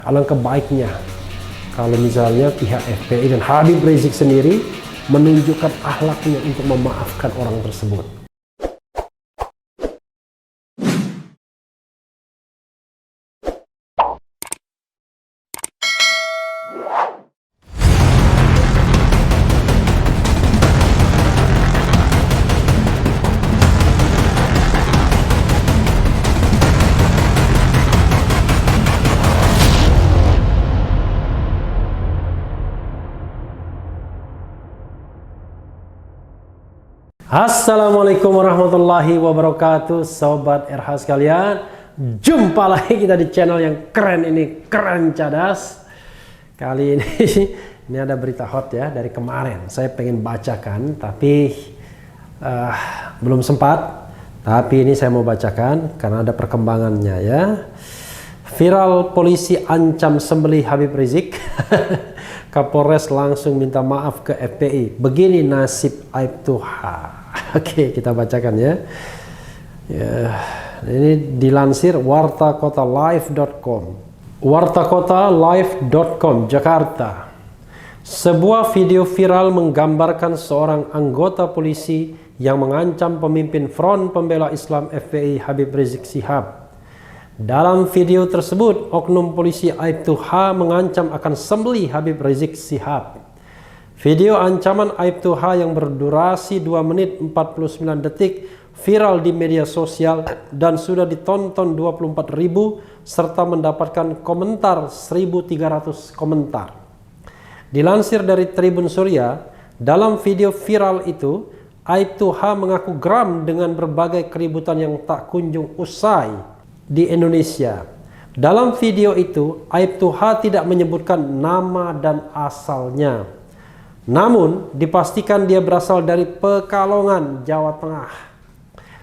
Alangkah baiknya kalau misalnya pihak FPI dan Habib Rizik sendiri menunjukkan akhlaknya untuk memaafkan orang tersebut. Assalamualaikum warahmatullahi wabarakatuh, Sobat RH sekalian. Jumpa lagi kita di channel yang keren ini, Keren Cadas. Kali ini ada berita hot ya dari kemarin. Saya pengen bacakan tapi belum sempat. Tapi ini saya mau bacakan karena ada perkembangannya ya. Viral polisi ancam sembelih Habib Rizik. Kapolres langsung minta maaf ke FPI. Begini nasib Aibtuha. Oke, kita bacakan ya. Ini dilansir wartakotalive.com. Wartakotalive.com Jakarta. Sebuah video viral menggambarkan seorang anggota polisi yang mengancam pemimpin Front Pembela Islam FPI Habib Rizik Syihab. Dalam video tersebut, oknum polisi Aibtuha mengancam akan sembelih Habib Rizik Syihab. Video ancaman Aibtuha yang berdurasi 2 menit 49 detik viral di media sosial dan sudah ditonton 24.000 serta mendapatkan komentar 1.300 komentar. Dilansir dari Tribun Surya, dalam video viral itu, Aibtuha mengaku geram dengan berbagai keributan yang tak kunjung usai di Indonesia. Dalam video itu, Aibtuha tidak menyebutkan nama dan asalnya. Namun, dipastikan dia berasal dari Pekalongan, Jawa Tengah.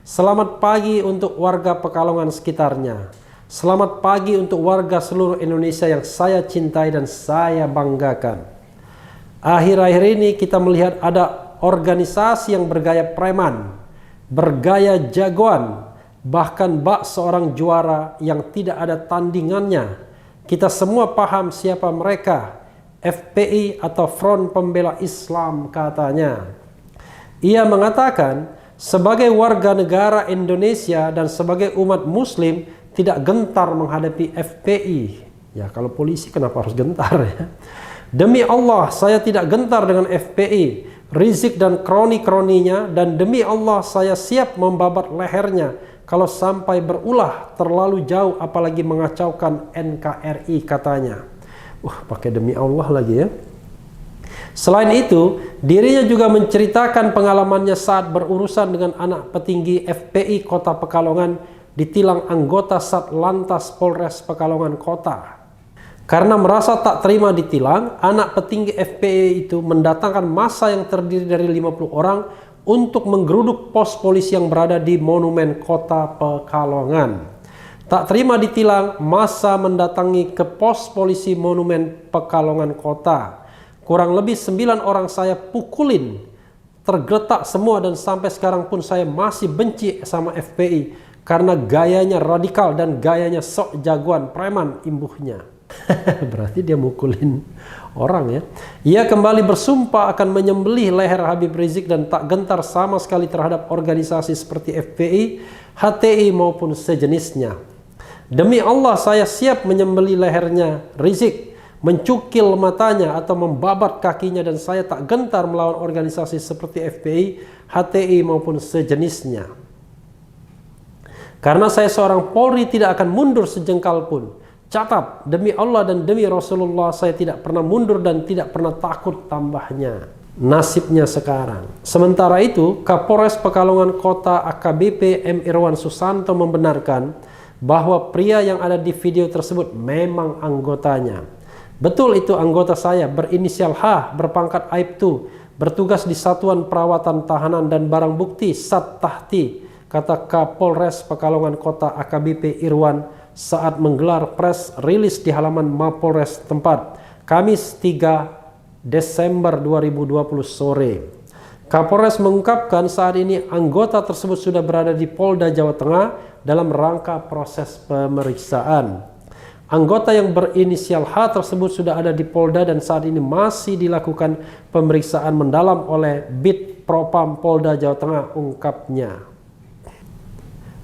Selamat pagi untuk warga Pekalongan sekitarnya. Selamat pagi untuk warga seluruh Indonesia yang saya cintai dan saya banggakan. Akhir-akhir ini kita melihat ada organisasi yang bergaya preman, bergaya jagoan, bahkan bak seorang juara yang tidak ada tandingannya. Kita semua paham siapa mereka. FPI atau Front Pembela Islam katanya. Ia mengatakan sebagai warga negara Indonesia dan sebagai umat muslim tidak gentar menghadapi FPI. Ya kalau polisi kenapa harus gentar ya? Demi Allah saya tidak gentar dengan FPI, Rizik dan kroni-kroninya, dan demi Allah saya siap membabat lehernya kalau sampai berulah terlalu jauh apalagi mengacaukan NKRI katanya. Pakai demi Allah lagi ya. Selain itu, dirinya juga menceritakan pengalamannya saat berurusan dengan anak petinggi FPI Kota Pekalongan ditilang anggota Satlantas Polres Pekalongan Kota. Karena merasa tak terima ditilang, anak petinggi FPI itu mendatangkan massa yang terdiri dari 50 orang untuk menggeruduk pos polisi yang berada di Monumen Kota Pekalongan. Tak terima ditilang, massa mendatangi ke pos polisi Monumen Pekalongan Kota. Kurang lebih 9 orang saya pukulin, tergeletak semua, dan sampai sekarang pun saya masih benci sama FPI karena gayanya radikal dan gayanya sok jagoan preman imbuhnya. Berarti dia mukulin orang ya. Ia kembali bersumpah akan menyembelih leher Habib Rizik dan tak gentar sama sekali terhadap organisasi seperti FPI, HTI maupun sejenisnya. Demi Allah saya siap menyembelih lehernya Rizik, mencukil matanya atau membabat kakinya, dan saya tak gentar melawan organisasi seperti FPI, HTI maupun sejenisnya. Karena saya seorang Polri tidak akan mundur sejengkal pun. Catat, demi Allah dan demi Rasulullah saya tidak pernah mundur dan tidak pernah takut, tambahnya. Nasibnya sekarang. Sementara itu, Kapolres Pekalongan Kota AKBP M. Irwan Susanto membenarkan bahwa pria yang ada di video tersebut memang anggotanya. Betul, itu anggota saya, berinisial H, berpangkat Aibtu, bertugas di Satuan Perawatan Tahanan dan Barang Bukti Sat Tahti, kata Kapolres Pekalongan Kota AKBP Irwan saat menggelar press rilis di halaman Mapolres tempat Kamis 3 Desember 2020 sore. Kapolres mengungkapkan saat ini anggota tersebut sudah berada di Polda Jawa Tengah dalam rangka proses pemeriksaan. Anggota yang berinisial H tersebut sudah ada di Polda dan saat ini masih dilakukan pemeriksaan mendalam oleh Bid Propam Polda Jawa Tengah, ungkapnya.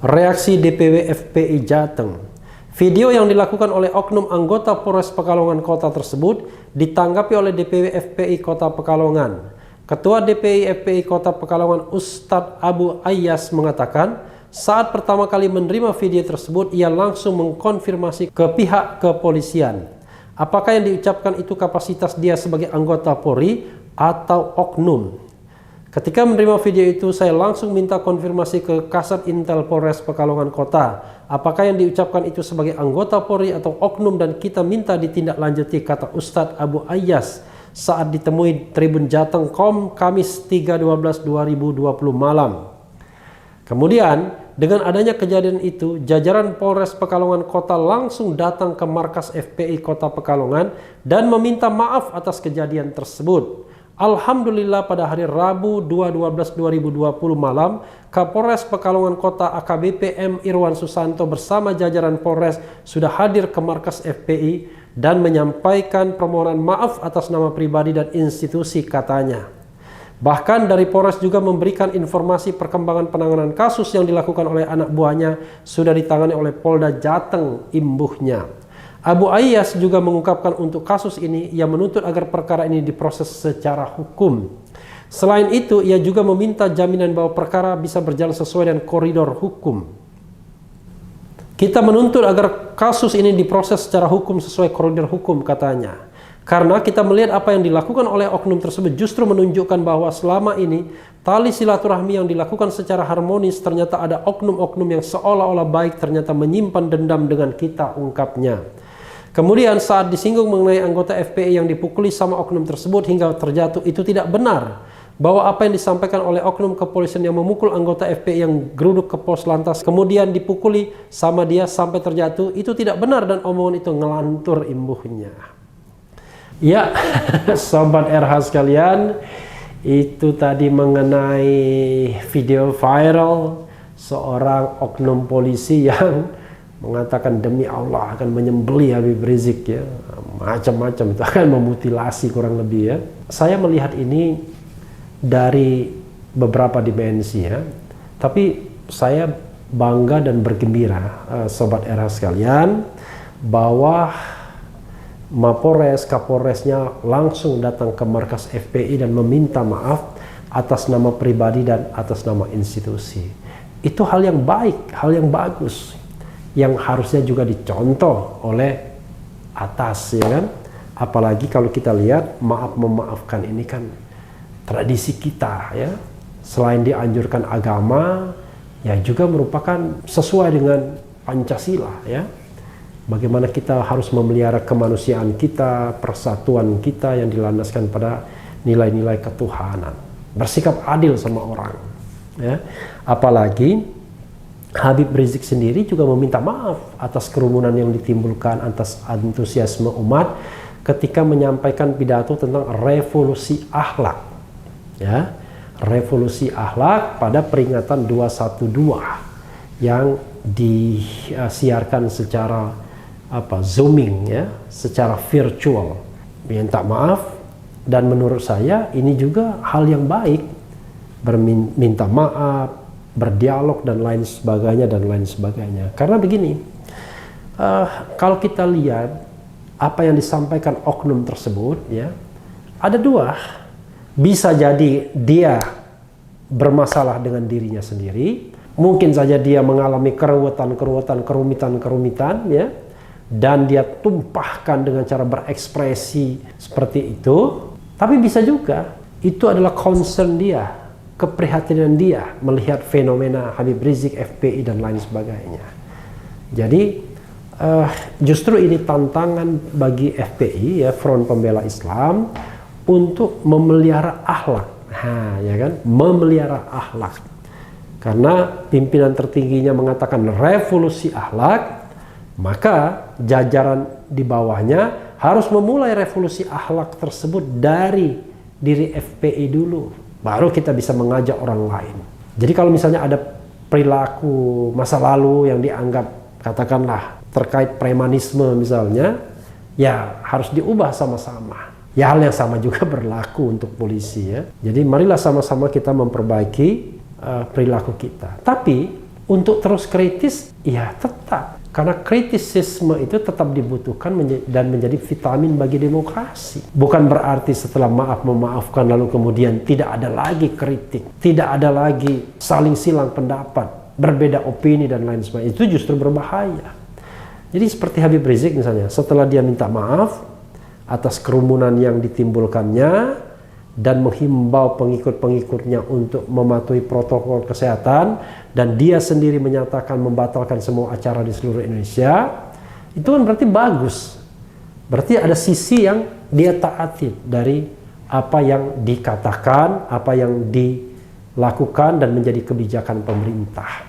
Reaksi DPW FPI Jateng. Video yang dilakukan oleh oknum anggota Polres Pekalongan Kota tersebut ditanggapi oleh DPW FPI Kota Pekalongan. Ketua DPI FPI Kota Pekalongan Ustadz Abu Ayyas mengatakan, saat pertama kali menerima video tersebut, ia langsung mengkonfirmasi ke pihak kepolisian. Apakah yang diucapkan itu kapasitas dia sebagai anggota Polri atau oknum? Ketika menerima video itu, saya langsung minta konfirmasi ke Kasat Intel Polres Pekalongan Kota. Apakah yang diucapkan itu sebagai anggota Polri atau oknum, dan kita minta ditindaklanjuti, kata Ustadz Abu Ayyas saat ditemui Tribun Jateng.com Kamis 3/12/2020 malam. Kemudian, dengan adanya kejadian itu, jajaran Polres Pekalongan Kota langsung datang ke markas FPI Kota Pekalongan dan meminta maaf atas kejadian tersebut. Alhamdulillah pada hari Rabu 2/12/2020 malam, Kapolres Pekalongan Kota AKBP M. Irwan Susanto bersama jajaran Polres sudah hadir ke markas FPI dan menyampaikan permohonan maaf atas nama pribadi dan institusi, katanya. Bahkan dari Polres juga memberikan informasi perkembangan penanganan kasus yang dilakukan oleh anak buahnya sudah ditangani oleh Polda Jateng, imbuhnya. Abu Ayyas juga mengungkapkan untuk kasus ini ia menuntut agar perkara ini diproses secara hukum. Selain itu, ia juga meminta jaminan bahwa perkara bisa berjalan sesuai dengan koridor hukum. Kita menuntut agar kasus ini diproses secara hukum sesuai koridor hukum, katanya. Karena kita melihat apa yang dilakukan oleh oknum tersebut justru menunjukkan bahwa selama ini tali silaturahmi yang dilakukan secara harmonis, ternyata ada oknum-oknum yang seolah-olah baik ternyata menyimpan dendam dengan kita, ungkapnya. Kemudian saat disinggung mengenai anggota FPI yang dipukuli sama oknum tersebut hingga terjatuh, itu tidak benar. Bahwa apa yang disampaikan oleh oknum kepolisian yang memukul anggota FPI yang geruduk ke pos lantas kemudian dipukuli sama dia sampai terjatuh, itu tidak benar dan omongan itu ngelantur, imbuhnya. Ya, Sobat RH sekalian, itu tadi mengenai video viral seorang oknum polisi yang mengatakan demi Allah akan menyembelih Habib Rizik, ya, macam-macam, itu akan memutilasi kurang lebih, ya. Saya melihat ini dari beberapa dimensi, ya, tapi saya bangga dan bergembira, Sobat RH sekalian, bahwa Mapolres, Kapolresnya langsung datang ke markas FPI dan meminta maaf atas nama pribadi dan atas nama institusi. Itu hal yang baik, hal yang bagus, yang harusnya juga dicontoh oleh atas, ya kan? Apalagi kalau kita lihat maaf memaafkan ini kan tradisi kita, ya. Selain dianjurkan agama, ya juga merupakan sesuai dengan Pancasila, ya. Bagaimana kita harus memelihara kemanusiaan kita, persatuan kita yang dilandaskan pada nilai-nilai ketuhanan. Bersikap adil sama orang, ya. Apalagi Habib Rizik sendiri juga meminta maaf atas kerumunan yang ditimbulkan atas antusiasme umat ketika menyampaikan pidato tentang revolusi akhlak, ya. Revolusi akhlak pada peringatan 212 yang disiarkan secara zooming, ya, secara virtual. Minta maaf, dan menurut saya ini juga hal yang baik, berminta maaf, berdialog dan lain sebagainya. Karena begini, kalau kita lihat apa yang disampaikan oknum tersebut, ya, ada dua. Bisa jadi dia bermasalah dengan dirinya sendiri, mungkin saja dia mengalami kerumitan, ya, dan dia tumpahkan dengan cara berekspresi seperti itu. Tapi bisa juga itu adalah concern dia, keprihatinan dia melihat fenomena Habib Rizik, FPI dan lain sebagainya. Jadi justru ini tantangan bagi FPI, ya, Front Pembela Islam, untuk memelihara akhlak, ya kan, memelihara akhlak. Karena pimpinan tertingginya mengatakan revolusi akhlak, maka jajaran di bawahnya harus memulai revolusi akhlak tersebut dari diri FPI dulu, baru kita bisa mengajak orang lain. Jadi kalau misalnya ada perilaku masa lalu yang dianggap katakanlah terkait premanisme misalnya, ya harus diubah sama-sama. Ya hal yang sama juga berlaku untuk polisi ya. Jadi marilah sama-sama kita memperbaiki perilaku kita. Tapi untuk terus kritis, ya tetap. Karena kritisisme itu tetap dibutuhkan dan menjadi vitamin bagi demokrasi. Bukan berarti setelah memaafkan lalu kemudian tidak ada lagi kritik, tidak ada lagi saling silang pendapat, berbeda opini dan lain sebagainya. Itu justru berbahaya. Jadi seperti Habib Rizik misalnya, setelah dia minta maaf atas kerumunan yang ditimbulkannya dan menghimbau pengikut-pengikutnya untuk mematuhi protokol kesehatan, dan dia sendiri menyatakan membatalkan semua acara di seluruh Indonesia, itu kan berarti bagus. Berarti ada sisi yang dia taati dari apa yang dikatakan, apa yang dilakukan dan menjadi kebijakan pemerintah.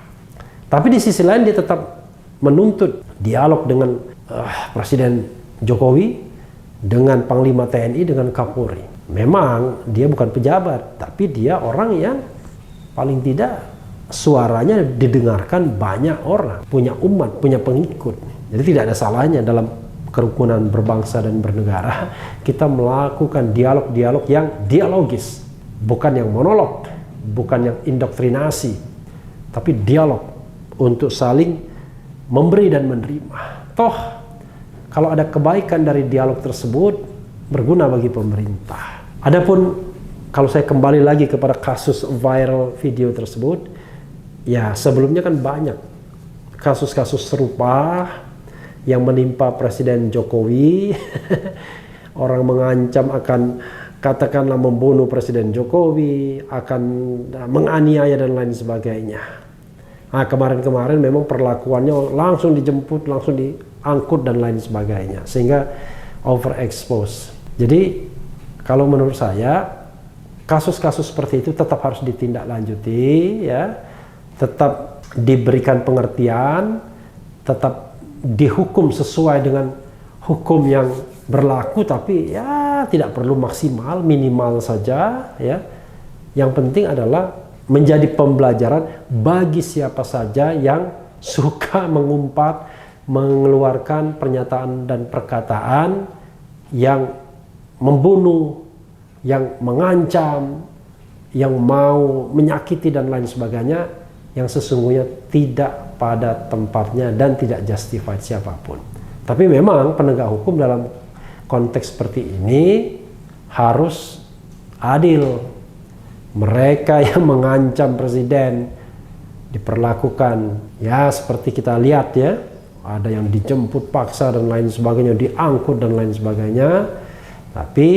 Tapi di sisi lain dia tetap menuntut dialog dengan Presiden Jokowi, dengan Panglima TNI, dengan Kapolri. Memang dia bukan pejabat, tapi dia orang yang paling tidak suaranya didengarkan banyak orang, punya umat, punya pengikut. Jadi tidak ada salahnya dalam kerukunan berbangsa dan bernegara kita melakukan dialog-dialog yang dialogis, bukan yang monolog, bukan yang indoktrinasi, tapi dialog untuk saling memberi dan menerima. Toh kalau ada kebaikan dari dialog tersebut, berguna bagi pemerintah. Adapun kalau saya kembali lagi kepada kasus viral video tersebut, ya sebelumnya kan banyak kasus-kasus serupa yang menimpa Presiden Jokowi. Orang mengancam akan katakanlah membunuh Presiden Jokowi, akan menganiaya dan lain sebagainya. Nah, kemarin-kemarin memang perlakuannya langsung dijemput, langsung diangkut dan lain sebagainya, sehingga overexpose. Jadi kalau menurut saya kasus-kasus seperti itu tetap harus ditindaklanjuti ya, tetap diberikan pengertian, tetap dihukum sesuai dengan hukum yang berlaku, tapi ya tidak perlu maksimal, minimal saja ya. Yang penting adalah menjadi pembelajaran bagi siapa saja yang suka mengumpat, mengeluarkan pernyataan dan perkataan yang membunuh, yang mengancam, yang mau menyakiti dan lain sebagainya, yang sesungguhnya tidak pada tempatnya dan tidak justified siapapun. Tapi memang penegak hukum dalam konteks seperti ini harus adil. Mereka yang mengancam presiden diperlakukan ya seperti kita lihat ya, ada yang dijemput paksa dan lain sebagainya, diangkut dan lain sebagainya. Tapi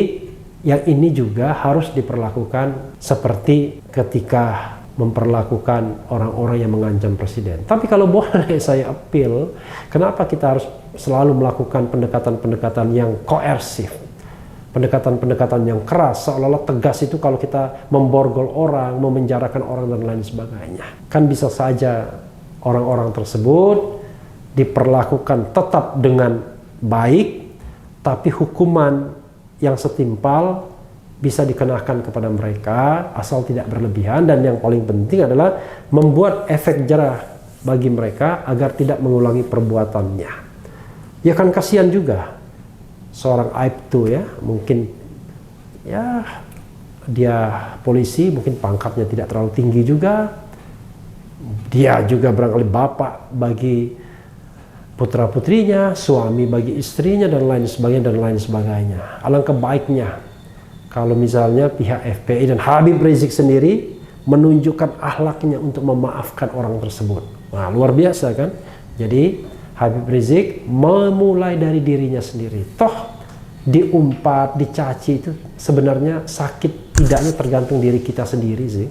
yang ini juga harus diperlakukan seperti ketika memperlakukan orang-orang yang mengancam presiden. Tapi kalau boleh saya appeal, kenapa kita harus selalu melakukan pendekatan-pendekatan yang koersif, pendekatan-pendekatan yang keras, seolah-olah tegas itu kalau kita memborgol orang, memenjarakan orang dan lain sebagainya. Kan bisa saja orang-orang tersebut diperlakukan tetap dengan baik, tapi hukuman yang setimpal bisa dikenakan kepada mereka asal tidak berlebihan, dan yang paling penting adalah membuat efek jerah bagi mereka agar tidak mengulangi perbuatannya. Ya kan kasihan juga seorang Aibtu ya, mungkin ya dia polisi, mungkin pangkatnya tidak terlalu tinggi juga, dia juga barangkali bapak bagi putra-putrinya, suami bagi istrinya dan lain sebagainya. Alangkah baiknya kalau misalnya pihak FPI dan Habib Rizik sendiri menunjukkan akhlaknya untuk memaafkan orang tersebut. Nah, luar biasa kan? Jadi Habib Rizik memulai dari dirinya sendiri. Toh diumpat, dicaci itu sebenarnya sakit tidaknya tergantung diri kita sendiri sih.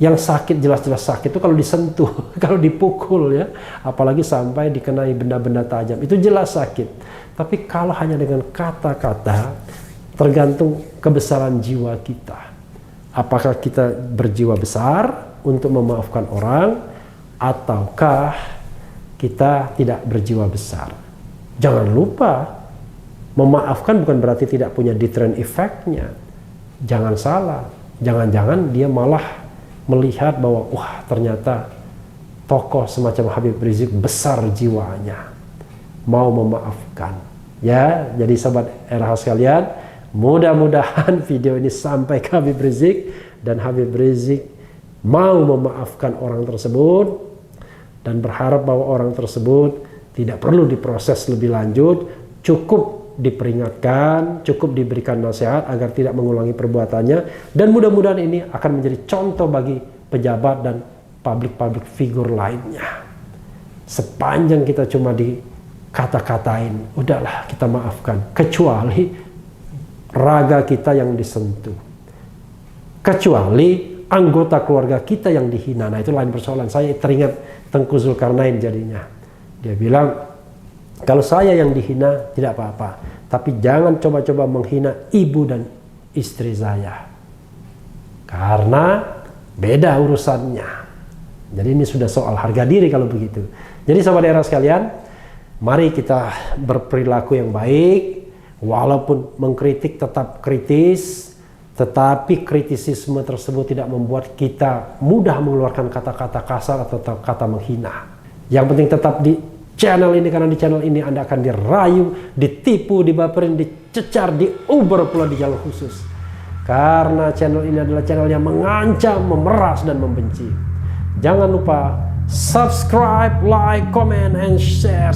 Yang sakit, jelas-jelas sakit itu kalau disentuh, kalau dipukul ya, apalagi sampai dikenai benda-benda tajam, itu jelas sakit. Tapi kalau hanya dengan kata-kata, tergantung kebesaran jiwa kita. Apakah kita berjiwa besar untuk memaafkan orang, ataukah kita tidak berjiwa besar. Jangan lupa, memaafkan bukan berarti tidak punya deterrent effect-nya. Jangan salah, jangan-jangan dia malah melihat bahwa wah ternyata tokoh semacam Habib Rizik besar jiwanya. mau memaafkan. Ya, jadi sahabat RH sekalian, mudah-mudahan video ini sampai ke Habib Rizik dan Habib Rizik mau memaafkan orang tersebut dan berharap bahwa orang tersebut tidak perlu diproses lebih lanjut, cukup diperingatkan, cukup diberikan nasihat agar tidak mengulangi perbuatannya, dan mudah-mudahan ini akan menjadi contoh bagi pejabat dan public figure lainnya. Sepanjang kita cuma dikata-katain, udahlah kita maafkan, kecuali raga kita yang disentuh, kecuali anggota keluarga kita yang dihina. Nah, itu lain persoalan. Saya teringat Tengku Zulkarnain jadinya. Dia bilang, kalau saya yang dihina tidak apa-apa, tapi jangan coba-coba menghina ibu dan istri saya, karena beda urusannya. Jadi ini sudah soal harga diri kalau begitu. Jadi sahabat daerah sekalian, mari kita berperilaku yang baik, walaupun mengkritik tetap kritis, tetapi kritisisme tersebut tidak membuat kita mudah mengeluarkan kata-kata kasar atau kata menghina. Yang penting tetap di channel ini, karena di channel ini Anda akan dirayu, ditipu, dibaperin, dicecar, diuber pula di jalur khusus. Karena channel ini adalah channel yang mengancam, memeras, dan membenci. Jangan lupa subscribe, like, comment, and share.